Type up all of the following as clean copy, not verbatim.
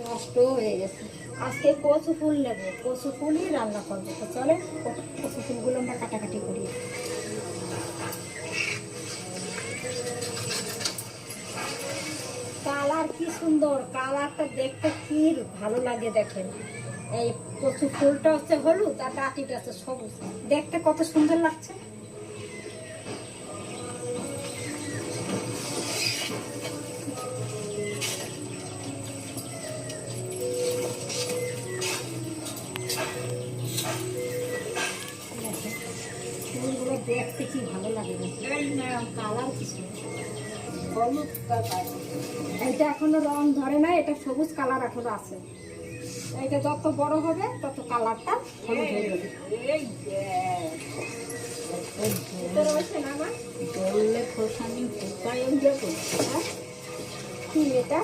নষ্ট হয়ে গেছে। আজকে কচু ফুল নেবো, কচু ফুলই রান্না করবো। তো চলে কচু ফুলগুলো আমরা কাটাকাটি করি। কালার কি সুন্দর, কালারটা দেখতে কি ভালো লাগে দেখেন। এই কচু ফুলটা হচ্ছে হলুদ আর ডাঁটিটা হচ্ছে সবুজ, দেখতে কত সুন্দর লাগছে। ফুলগুলো দেখতে কি ভালো লাগে, কালার কি হলুদ কালার। এটা এখনো রং ধরে না, এটা সবুজ কালার এখনো আছে। এটা যত বড় হবে তত কালারটা হলুদ হয়ে যাবে। কি এটা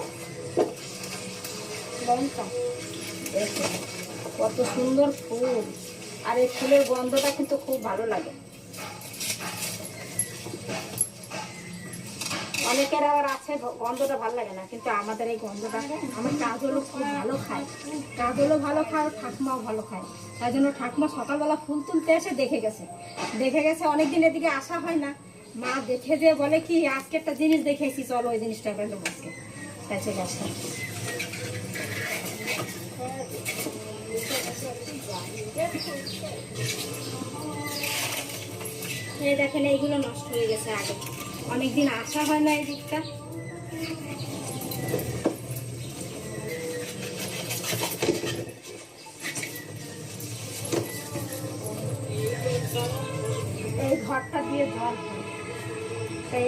লঙ্কা, কত সুন্দর ফুল। আর এই ফুলের গন্ধটা কিন্তু খুব ভালো লাগে। অনেকের আবার আছে গন্ধটা ভালো লাগে না, কিন্তু আমাদের এই গন্ধটা, আমার কাজলও খুব ভালো খায়, কাজলও ভালো খায়, ঠাকুমাও ভালো খায়। তাই জন্য ঠাকুমা সকালবেলা ফুল তুলতে এসে দেখে গেছে। অনেকদিন এদিকে আসা হয় না, মা দেখে যে বলে কি আজকে একটা জিনিস দেখেছি, চলো ওই জিনিসটা এবার নেবো আজকে, তাই চলে আসলাম। এই দেখেন এইগুলো নষ্ট হয়ে গেছে, আগে অনেকদিন আসা হয় না এই দিকটা। এই ঘরটা দিয়ে জল হয়,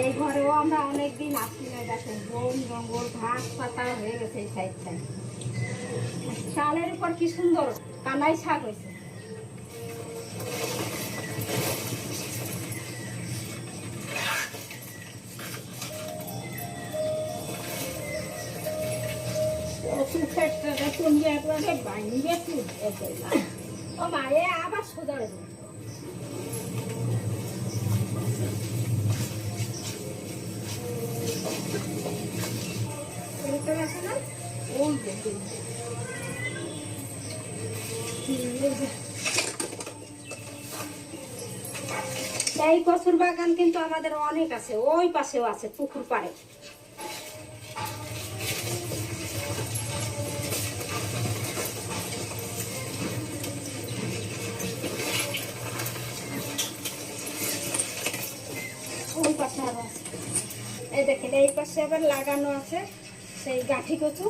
এই ঘরেও আমরা অনেকদিন আসি না। দেখেন বন জঙ্গল ঘাস পাতা হয়ে গেছে এই সাইডটায়। চালের উপর কি সুন্দর কানাই শাক হয়েছে। ও মায়ে আবার সোজা আছে না, এই কচুর বাগান কিন্তু আমাদের অনেক আছে, ওই পাশেও আছে পুকুর পাড়ে। ওই পাশে আরো আছে, এই দেখেন এই পাশে আবার লাগানো আছে সেই গাঠি কচু।